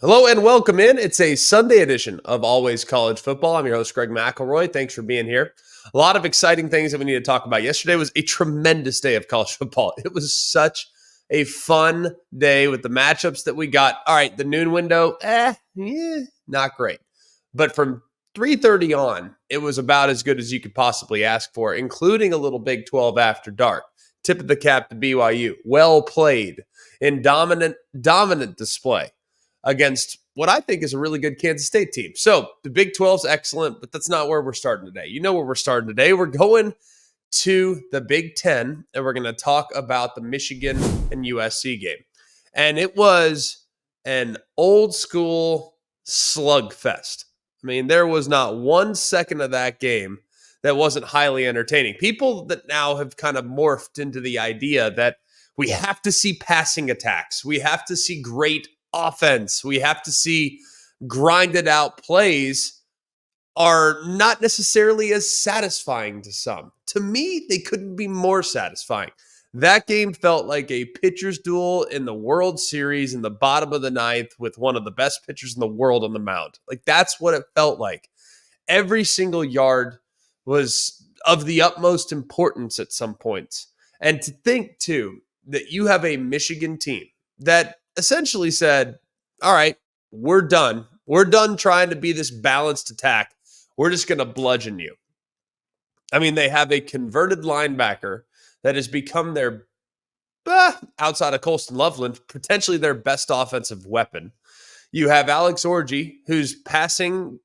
Hello and welcome in. It's a Sunday edition of Always College Football. I'm your host, Greg McElroy. Thanks for being here. A lot of exciting things that we need to talk about. Yesterday was a tremendous day of college football. It was such a fun day with the matchups that we got. All right, the noon window, not great. But from 3:30 on, it was about as good as you could possibly ask for, including a little Big 12 after dark. Tip of the cap to BYU. Well played in dominant display against what I think is a really good Kansas State team. So the Big 12 is excellent, but that's not where we're starting today. You know where we're starting today. We're going to the Big 10, and we're going to talk about the Michigan and USC game. And it was an old school slugfest. I mean, there was not 1 second of that game that wasn't highly entertaining. People that now have kind of morphed into the idea that we have to see passing attacks. We have to see great offense. We have to see grinded out plays are not necessarily as satisfying to some. To me, they couldn't be more satisfying. That game felt like a pitcher's duel in the World Series in the bottom of the ninth with one of the best pitchers in the world on the mound. Like, that's what it felt like. Every single yard was of the utmost importance at some points. And to think, too, that you have a Michigan team that essentially said, all right, we're done. We're done trying to be this balanced attack. We're just going to bludgeon you. I mean, they have a converted linebacker that has become their, outside of Colston Loveland, potentially their best offensive weapon. You have Alex Orji, whose passing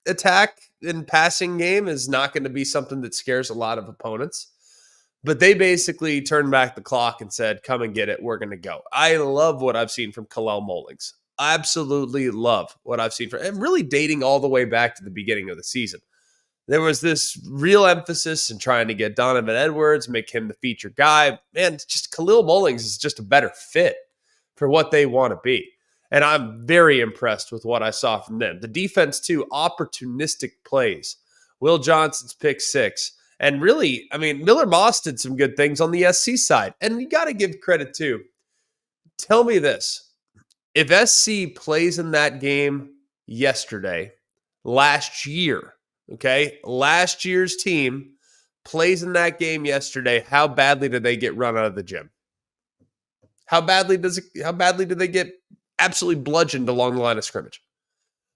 attack and passing game is not going to be something that scares a lot of opponents. But they basically turned back the clock and said, come and get it. We're going to go. I love what I've seen from Kalel Mullings. Absolutely love what I've seen from him. And really dating all the way back to the beginning of the season. There was this real emphasis in trying to get Donovan Edwards, make him the feature guy. Man, just Kalel Mullings is just a better fit for what they want to be. And I'm very impressed with what I saw from them. The defense, too, opportunistic plays. Will Johnson's pick six. And really, I mean, Miller Moss did some good things on the SC side. And you got to give credit, too. Tell me this. If SC plays in that game yesterday, last year, okay, last year's team plays in that game yesterday, how badly did they get run out of the gym? How badly did they get absolutely bludgeoned along the line of scrimmage?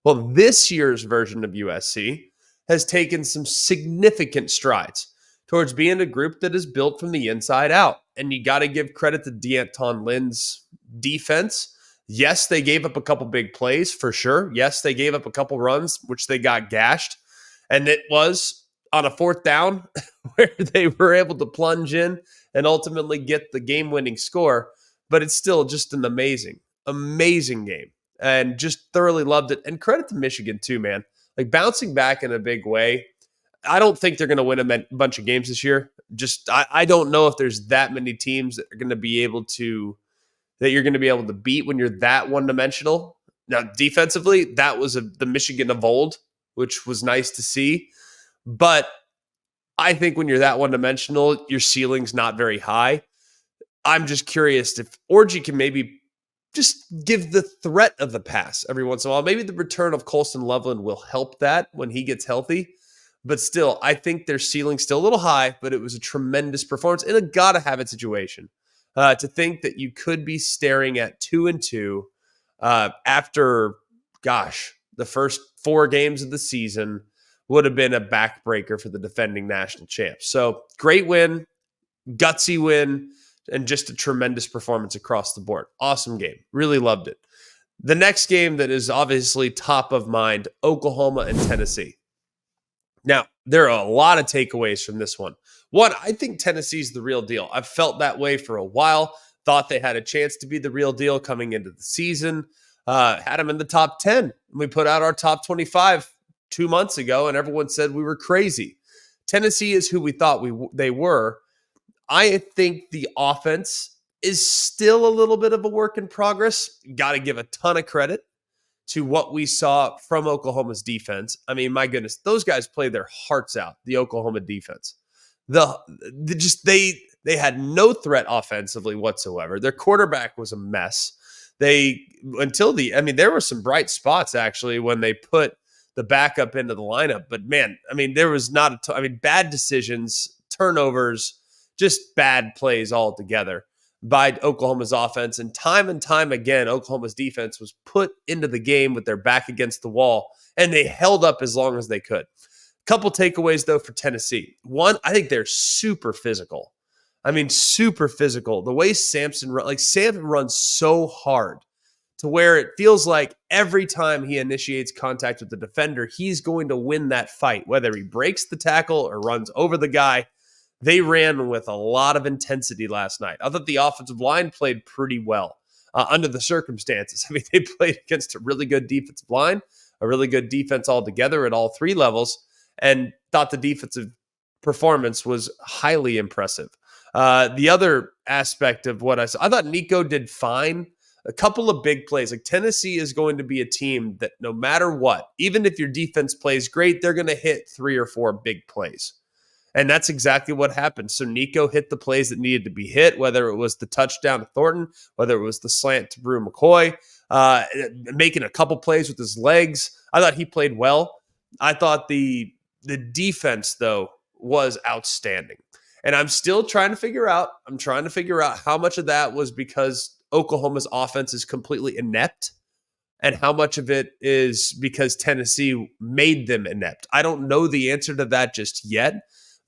Well, this year's version of USC has taken some significant strides towards being a group that is built from the inside out. And you got to give credit to D'Anton Lynn's defense. Yes, they gave up a couple big plays for sure. Yes, they gave up a couple runs, which they got gashed. And it was on a fourth down where they were able to plunge in and ultimately get the game-winning score. But it's still just an amazing game. And just thoroughly loved it. And credit to Michigan too, man. Like, bouncing back in a big way. I don't think they're going to win a bunch of games this year. Just, I don't know if there's that many teams that are going to be able to, that you're going to be able to beat when you're that one-dimensional. Now, defensively, that was the Michigan of old, which was nice to see. But I think when you're that one-dimensional, your ceiling's not very high. I'm just curious if Orji can maybe just give the threat of the pass every once in a while. Maybe the return of Colston Loveland will help that when he gets healthy. But still, I think their ceiling's still a little high, but it was a tremendous performance in a gotta-have-it situation. To think that you could be staring at 2-2 after, the first 4 games of the season would have been a backbreaker for the defending national champs. So, great win, gutsy win, and just a tremendous performance across the board. Awesome game. Really loved it. The next game that is obviously top of mind, Oklahoma and Tennessee. Now, there are a lot of takeaways from this one. One, I think Tennessee's the real deal. I've felt that way for a while. Thought they had a chance to be the real deal coming into the season. Had them in the top 10. We put out our top 25 2 months ago, and everyone said we were crazy. Tennessee is who we thought they were. I think the offense is still a little bit of a work in progress. Got to give a ton of credit to what we saw from Oklahoma's defense. I mean, my goodness, those guys played their hearts out, the Oklahoma defense. They had no threat offensively whatsoever. Their quarterback was a mess. There were some bright spots actually when they put the backup into the lineup. But man, there was not bad decisions, turnovers, just bad plays altogether by Oklahoma's offense. And time again, Oklahoma's defense was put into the game with their back against the wall, and they held up as long as they could. Couple takeaways, though, for Tennessee. One, I think they're super physical. Super physical. The way Samson runs so hard to where it feels like every time he initiates contact with the defender, he's going to win that fight, whether he breaks the tackle or runs over the guy. They ran with a lot of intensity last night. I thought the offensive line played pretty well under the circumstances. They played against a really good defensive line, a really good defense altogether at all three levels, and thought the defensive performance was highly impressive. The other aspect of what I saw, I thought Nico did fine. A couple of big plays. Like Tennessee is going to be a team that no matter what, even if your defense plays great, they're going to hit 3 or 4 big plays. And that's exactly what happened. So Nico hit the plays that needed to be hit, whether it was the touchdown to Thornton, whether it was the slant to Brew McCoy, making a couple plays with his legs. I thought he played well. I thought the defense, though, was outstanding. And I'm still trying to figure out how much of that was because Oklahoma's offense is completely inept and how much of it is because Tennessee made them inept. I don't know the answer to that just yet,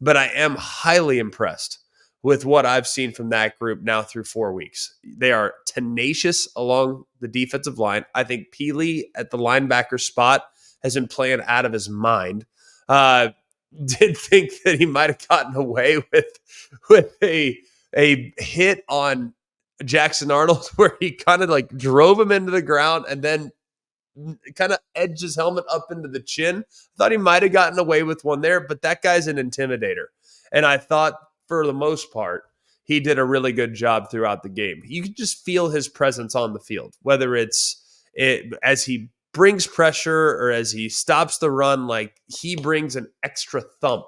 but I am highly impressed with what I've seen from that group now through 4 weeks. They are tenacious along the defensive line. I think Peely at the linebacker spot has been playing out of his mind. Did think that he might have gotten away with a hit on Jackson Arnold where he kind of like drove him into the ground and then kind of edged his helmet up into the chin. Thought he might have gotten away with one there, but that guy's an intimidator. And I thought for the most part, he did a really good job throughout the game. You could just feel his presence on the field, whether as he brings pressure or as he stops the run, like he brings an extra thump.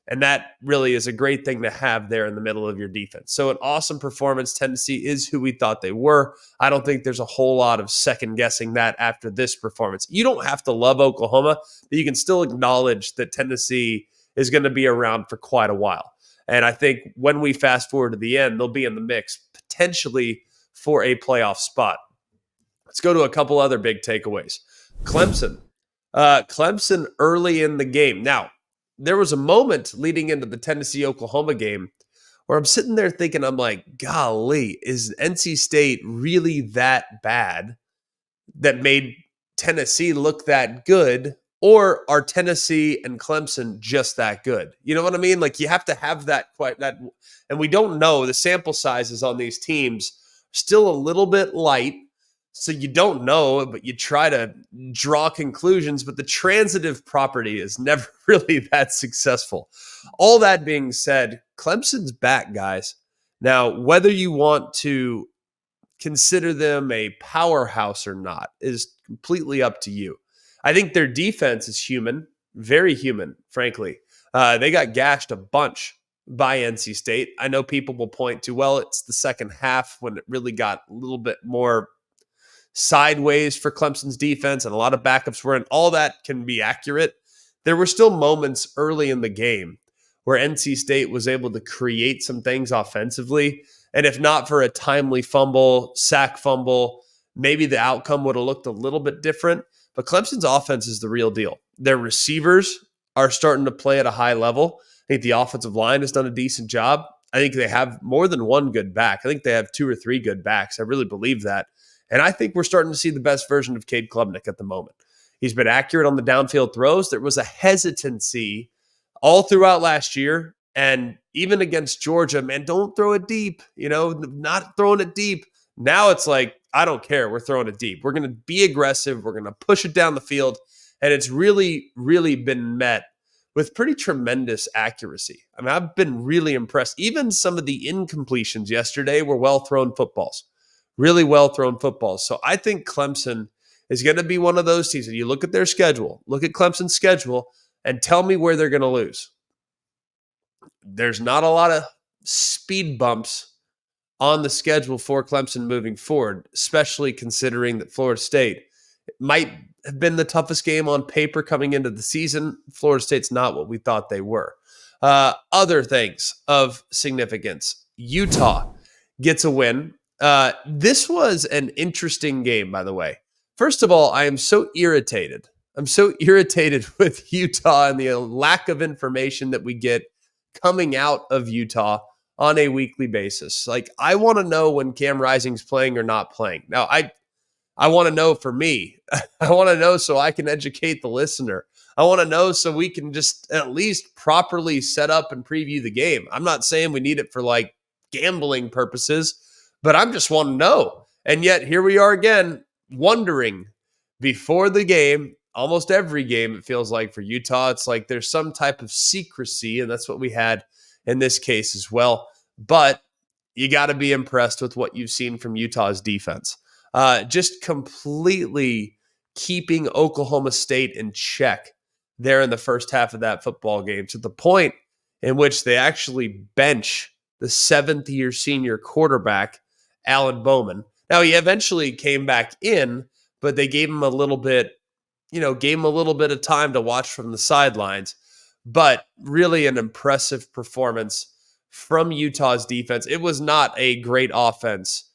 And that really is a great thing to have there in the middle of your defense. So an awesome performance. Tennessee is who we thought they were. I don't think there's a whole lot of second guessing that after this performance. You don't have to love Oklahoma, but you can still acknowledge that Tennessee is going to be around for quite a while. And I think when we fast forward to the end, they'll be in the mix potentially for a playoff spot. Let's go to a couple other big takeaways. Clemson. Clemson early in the game. Now, there was a moment leading into the Tennessee-Oklahoma game where I'm sitting there thinking, I'm like, golly, is NC State really that bad that made Tennessee look that good? Or are Tennessee and Clemson just that good? You know what I mean? Like you have to have that, and we don't know. The sample sizes on these teams still a little bit light. So you don't know, but you try to draw conclusions, but the transitive property is never really that successful. All that being said, Clemson's back, guys. Now, whether you want to consider them a powerhouse or not is completely up to you. I think their defense is human, very human, frankly. They got gashed a bunch by NC State. I know people will point to, well, it's the second half when it really got a little bit more sideways for Clemson's defense and a lot of backups were in. All that can be accurate. There were still moments early in the game where NC State was able to create some things offensively. And if not for a timely sack fumble, maybe the outcome would have looked a little bit different. But Clemson's offense is the real deal. Their receivers are starting to play at a high level. I think the offensive line has done a decent job. I think they have more than one good back. I think they have 2 or 3 good backs. I really believe that. And I think we're starting to see the best version of Cade Klubnik at the moment. He's been accurate on the downfield throws. There was a hesitancy all throughout last year. And even against Georgia, man, don't throw it deep. Not throwing it deep. Now it's like, I don't care. We're throwing it deep. We're going to be aggressive. We're going to push it down the field. And it's really, really been met with pretty tremendous accuracy. I've been really impressed. Even some of the incompletions yesterday were well-thrown footballs. Really well-thrown footballs. So I think Clemson is going to be one of those teams. And you look at their schedule, look at Clemson's schedule, and tell me where they're going to lose. There's not a lot of speed bumps on the schedule for Clemson moving forward, especially considering that Florida State might have been the toughest game on paper coming into the season. Florida State's not what we thought they were. Other things of significance. Utah gets a win. This was an interesting game, by the way. First of all, I am so irritated. I'm so irritated with Utah and the lack of information that we get coming out of Utah on a weekly basis. Like, I want to know when Cam Rising's playing or not playing. Now, I want to know for me. I want to know so I can educate the listener. I want to know so we can just at least properly set up and preview the game. I'm not saying we need it for like gambling purposes, but I just want to know. And yet here we are again, wondering before the game, almost every game, it feels like for Utah, it's like there's some type of secrecy, and that's what we had in this case as well. But you got to be impressed with what you've seen from Utah's defense. Just completely keeping Oklahoma State in check there in the first half of that football game, to the point in which they actually bench the seventh-year senior quarterback, Alan Bowman. Now, he eventually came back in, but they gave him a little bit of time to watch from the sidelines. But really an impressive performance from Utah's defense. It was not a great offensive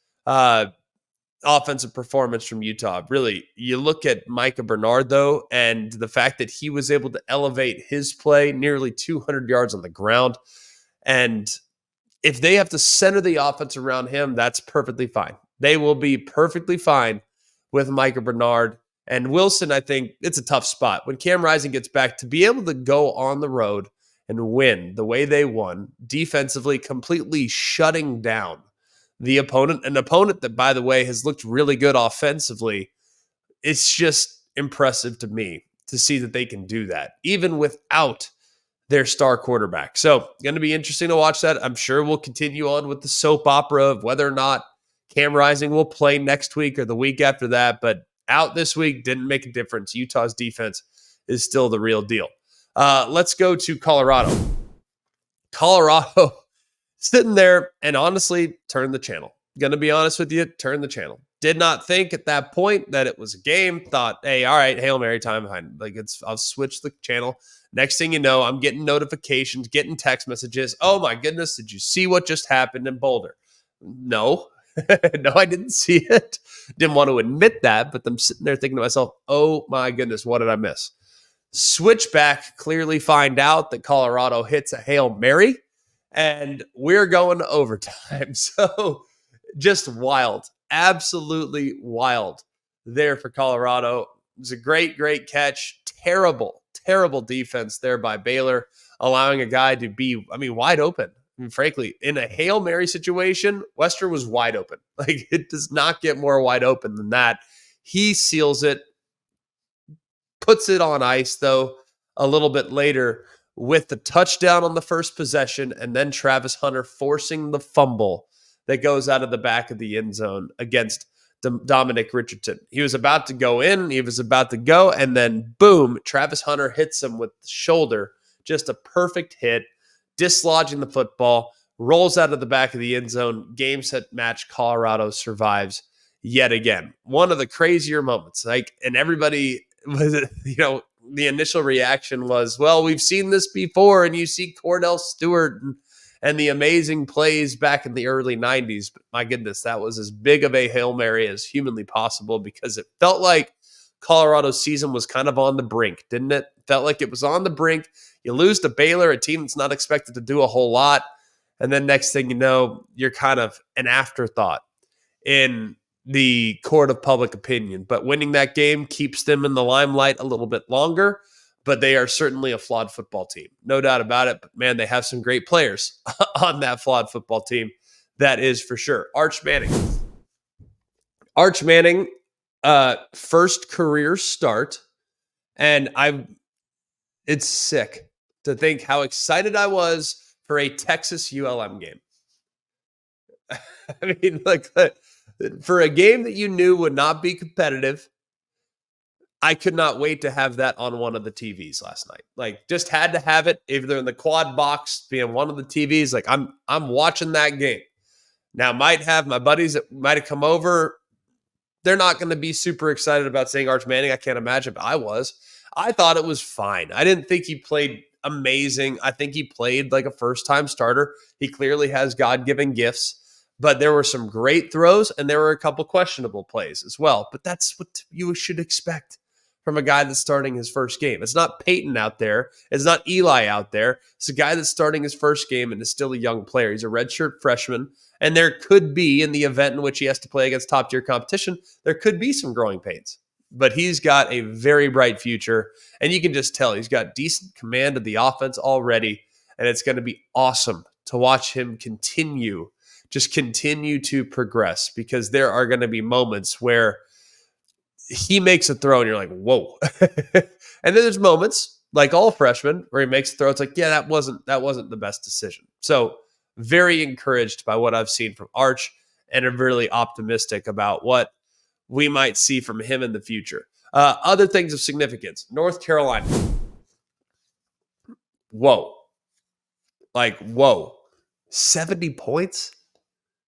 performance from Utah. Really, you look at Micah Bernard, though, and the fact that he was able to elevate his play nearly 200 yards on the ground. And if they have to center the offense around him, that's perfectly fine. They will be perfectly fine with Micah Bernard. And Wilson, I think it's a tough spot. When Cam Rising gets back, to be able to go on the road and win the way they won, defensively completely shutting down the opponent, an opponent that, by the way, has looked really good offensively. It's just impressive to me to see that they can do that, even without their star quarterback. So going to be interesting to watch that. I'm sure we'll continue on with the soap opera of whether or not Cam Rising will play next week or the week after that, but out this week didn't make a difference. Utah's defense is still the real deal. Let's go to Colorado. Colorado sitting there and honestly turned the channel. Going to be honest with you, turn the channel. Did not think at that point that it was a game. Thought, hey, all right, Hail Mary time behind. I'll switch the channel. Next thing you know, I'm getting notifications, getting text messages. Oh my goodness, did you see what just happened in Boulder? No. No, I didn't see it. Didn't want to admit that, but I'm sitting there thinking to myself, oh my goodness, what did I miss? Switch back, clearly find out that Colorado hits a Hail Mary, and we're going to overtime. So just wild, absolutely wild there for Colorado. It was a great, great catch. Terrible defense there by Baylor, allowing a guy to be, wide open. Frankly, in a Hail Mary situation, Wester was wide open. Like, it does not get more wide open than that. He seals it, puts it on ice, though, a little bit later with the touchdown on the first possession, and then Travis Hunter forcing the fumble that goes out of the back of the end zone against Dominic Richardson. He was about to go in, he was about to go, and then boom, Travis Hunter hits him with the shoulder. Just a perfect hit, dislodging the football, rolls out of the back of the end zone. Game, set, match. Colorado survives yet again. One of the crazier moments. And everybody was, the initial reaction was, well, we've seen this before, and you see Cordell Stewart and the amazing plays back in the early 90s. But my goodness, that was as big of a Hail Mary as humanly possible, because it felt like Colorado's season was kind of on the brink, didn't it? Felt like it was on the brink. You lose to Baylor, a team that's not expected to do a whole lot. And then next thing you know, you're kind of an afterthought in the court of public opinion. But winning that game keeps them in the limelight a little bit longer. But they are certainly a flawed football team. No doubt about it. But man, they have some great players on that flawed football team. That is for sure. Arch Manning, first career start. And it's sick to think how excited I was for a Texas ULM game. For a game that you knew would not be competitive, I could not wait to have that on one of the TVs last night. Just had to have it, either in the quad box, being one of the TVs. I'm watching that game. Now, my buddies that might have come over, they're not going to be super excited about saying Arch Manning. I can't imagine, but I was. I thought it was fine. I didn't think he played amazing. I think he played like a first-time starter. He clearly has God-given gifts, but there were some great throws and there were a couple questionable plays as well. But that's what you should expect from a guy that's starting his first game. It's not Peyton out there. It's not Eli out there. It's a guy that's starting his first game and is still a young player. He's a redshirt freshman. And there could be, in the event in which he has to play against top-tier competition, there could be some growing pains. But he's got a very bright future, and you can just tell he's got decent command of the offense already, and it's going to be awesome to watch him continue to progress, because there are going to be moments where he makes a throw and you're like, whoa. And then there's moments, like all freshmen, where he makes a throw. It's like, yeah, that wasn't the best decision. So very encouraged by what I've seen from Arch, and I'm really optimistic about what we might see from him in the future. Other things of significance. North Carolina. Whoa. Like, whoa. 70 points?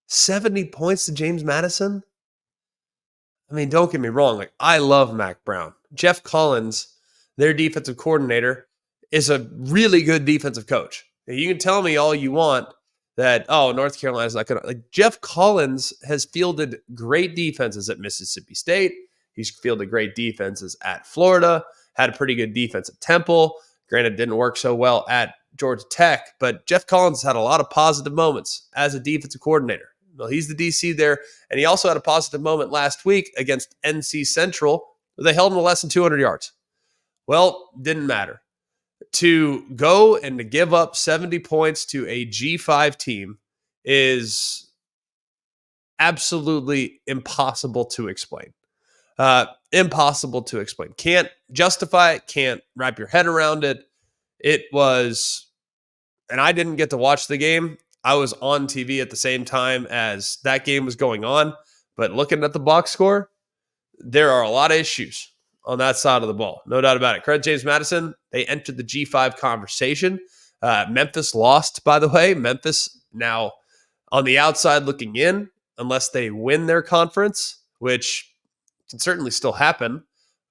70 points to James Madison? I mean, don't get me wrong. Like, I love Mack Brown. Jeff Collins, their defensive coordinator, is a really good defensive coach. You can tell me all you want that, oh, North Carolina's not going to. Like, Jeff Collins has fielded great defenses at Mississippi State. He's fielded great defenses at Florida, had a pretty good defense at Temple. Granted, didn't work so well at Georgia Tech, but Jeff Collins had a lot of positive moments as a defensive coordinator. Well, he's the DC there, and he also had a positive moment last week against NC Central, where they held him to less than 200 yards. Well, didn't matter. To go and to give up 70 points to a G5 team is absolutely impossible to explain. Impossible to explain. Can't justify it. Can't wrap your head around it. It was, and I didn't get to watch the game. I was on TV at the same time as that game was going on. But looking at the box score, there are a lot of issues on that side of the ball. No doubt about it. Credit James Madison. They entered the G5 conversation. Memphis lost, by the way. Memphis now on the outside looking in, unless they win their conference, which can certainly still happen,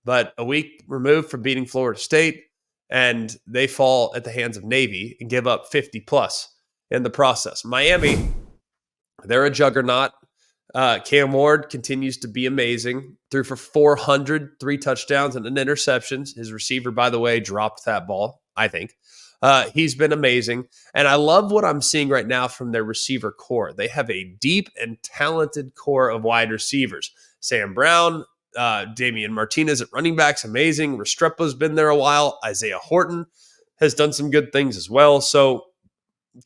but a week removed from beating Florida State, and they fall at the hands of Navy and give up 50 plus in the process. Miami, they're a juggernaut. Cam Ward continues to be amazing. Threw for 400, 3 touchdowns and an interception. His receiver, by the way, dropped that ball, I think. He's been amazing. And I love what I'm seeing right now from their receiver core. They have a deep and talented core of wide receivers. Sam Brown, Damian Martinez at running backs, amazing. Restrepo's been there a while. Isaiah Horton has done some good things as well. So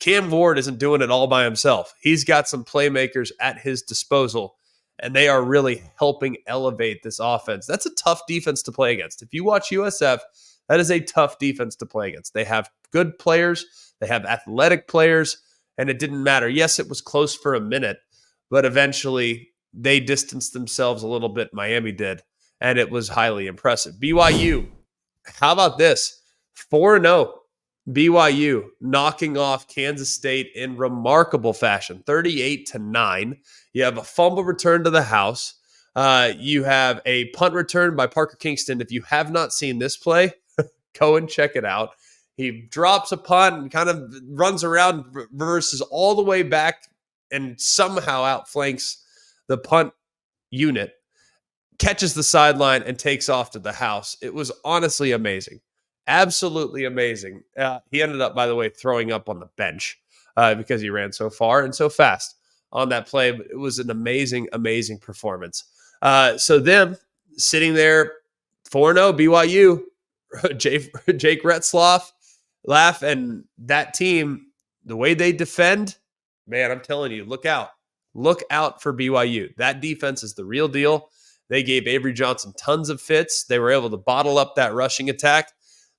Cam Ward isn't doing it all by himself. He's got some playmakers at his disposal, and they are really helping elevate this offense. That's a tough defense to play against. If you watch USF, that is a tough defense to play against. They have good players. They have athletic players, and it didn't matter. Yes, it was close for a minute, but eventually they distanced themselves a little bit. Miami did, and it was highly impressive. BYU, how about this? 4-0. BYU knocking off Kansas State in remarkable fashion, 38-9. You have a fumble return to the house. You have a punt return by Parker Kingston. If you have not seen this play, go and check it out. He drops a punt and kind of runs around, reverses all the way back, and somehow outflanks the punt unit, catches the sideline, and takes off to the house. It was honestly amazing. Absolutely amazing. He ended up, by the way, throwing up on the bench because he ran so far and so fast on that play. But it was an amazing, amazing performance. So them sitting there 4-0 BYU, Jake Retzloff, laugh, and that team, the way they defend, man, I'm telling you, look out. Look out for BYU. That defense is the real deal. They gave Avery Johnson tons of fits. They were able to bottle up that rushing attack.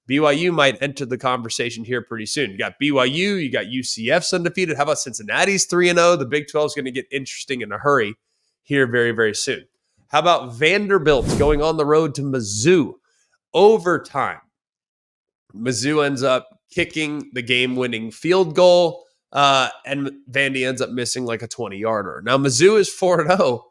BYU might enter the conversation here pretty soon. You got BYU, you got UCF's undefeated. How about Cincinnati's 3-0? The Big 12 is going to get interesting in a hurry here very, very soon. How about Vanderbilt going on the road to Mizzou? Overtime. Mizzou ends up kicking the game-winning field goal. And Vandy ends up missing like a 20-yarder. Now, Mizzou is 4-0,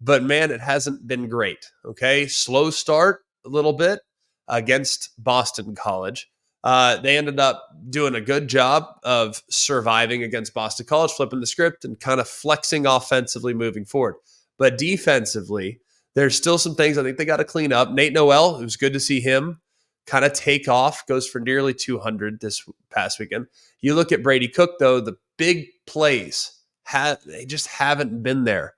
but man, it hasn't been great. Okay, slow start a little bit against Boston College. They ended up doing a good job of surviving against Boston College, flipping the script and kind of flexing offensively moving forward. But defensively, there's still some things I think they got to clean up. Nate Noel, it was good to see him kind of take off, goes for nearly 200 this past weekend. You look at Brady Cook, though, the big plays, they just haven't been there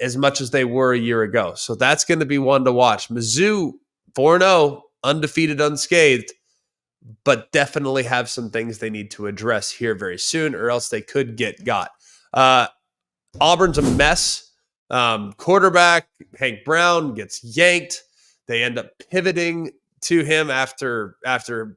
as much as they were a year ago. So that's going to be one to watch. Mizzou, 4-0, undefeated, unscathed, but definitely have some things they need to address here very soon, or else they could get got. Auburn's a mess. Quarterback Hank Brown gets yanked. They end up pivoting to him after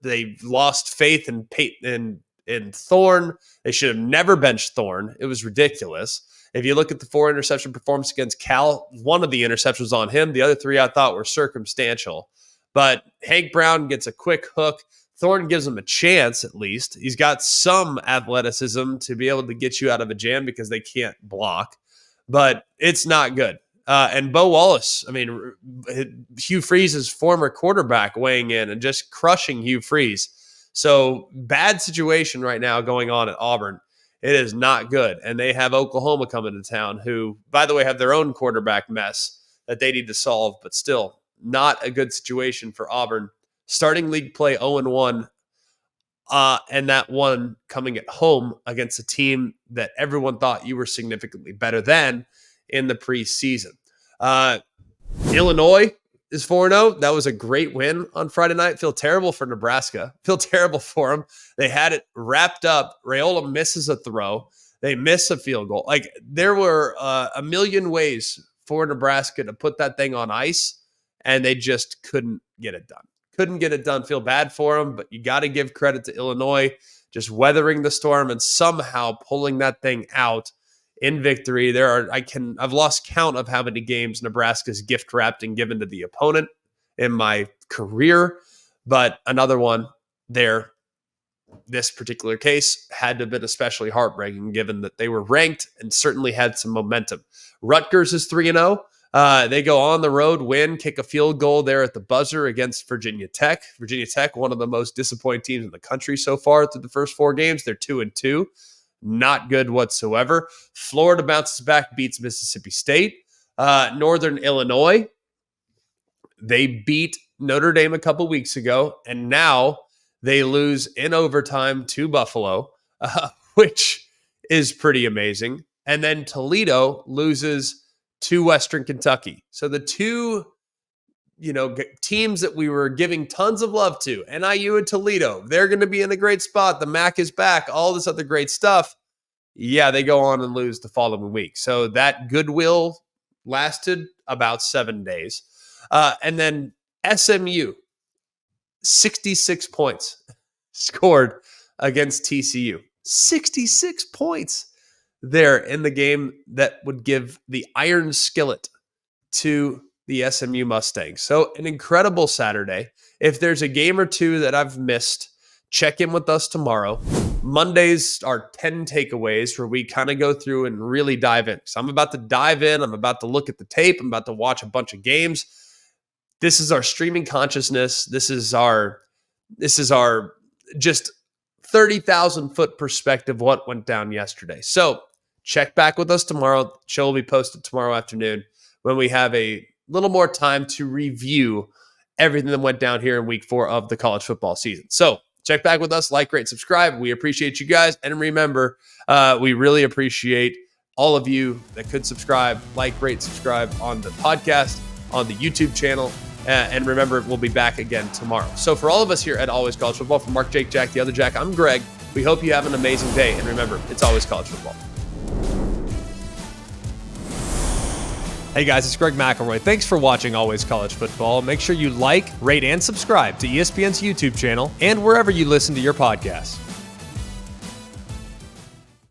they lost faith in Peyton and Thorne. They should have never benched Thorne. It was ridiculous. If you look at the 4 interception performance against Cal, one of the interceptions was on him. The other 3 I thought were circumstantial. But Hank Brown gets a quick hook. Thorne gives him a chance, at least. He's got some athleticism to be able to get you out of a jam because they can't block. But it's not good. And Bo Wallace, I mean, Hugh Freeze's former quarterback, weighing in and just crushing Hugh Freeze. So bad situation right now going on at Auburn. It is not good. And they have Oklahoma coming to town, who, by the way, have their own quarterback mess that they need to solve, but still not a good situation for Auburn. Starting league play 0-1, and that one coming at home against a team that everyone thought you were significantly better than in the preseason. Illinois is 4-0. That was a great win on Friday night. Feel terrible for Nebraska. Feel terrible for them. They had it wrapped up. Raiola misses a throw. They miss a field goal. Like, there were a million ways for Nebraska to put that thing on ice, and they just couldn't get it done. Couldn't get it done. Feel bad for them, but you got to give credit to Illinois just weathering the storm and somehow pulling that thing out in victory. I've lost count of how many games Nebraska's gift wrapped and given to the opponent in my career, but another one there. This particular case had to have been especially heartbreaking given that they were ranked and certainly had some momentum. Rutgers is 3-0. They go on the road, win, kick a field goal there at the buzzer against Virginia Tech. Virginia Tech, one of the most disappointing teams in the country so far through the first 4 games. They're 2-2. Not good whatsoever. Florida bounces back, beats Mississippi State. Northern Illinois, they beat Notre Dame a couple weeks ago, and now they lose in overtime to Buffalo, which is pretty amazing. And then Toledo loses to Western Kentucky. So the two, teams that we were giving tons of love to, NIU and Toledo, they're going to be in a great spot. The MAC is back, all this other great stuff. Yeah, they go on and lose the following week. So that goodwill lasted about 7 days. And then SMU, 66 points scored against TCU. 66 points there in the game that would give the iron skillet to the SMU Mustangs. So an incredible Saturday. If there's a game or two that I've missed, check in with us tomorrow. Mondays are 10 takeaways where we kind of go through and really dive in. So I'm about to dive in. I'm about to look at the tape. I'm about to watch a bunch of games. This is our streaming consciousness. This is our just 30,000 foot perspective what went down yesterday. So check back with us tomorrow. The show will be posted tomorrow afternoon when we have a little more time to review everything that went down here in week 4 of the college football season. So check back with us, like, rate, subscribe. We appreciate you guys. And remember, we really appreciate all of you that could subscribe, like, rate, subscribe on the podcast, on the YouTube channel. And remember, we'll be back again tomorrow. So for all of us here at Always College Football, from Mark, Jake, Jack, the other Jack, I'm Greg. We hope you have an amazing day. And remember, it's always college football. Hey guys, it's Greg McElroy. Thanks for watching Always College Football. Make sure you like, rate, and subscribe to ESPN's YouTube channel and wherever you listen to your podcasts.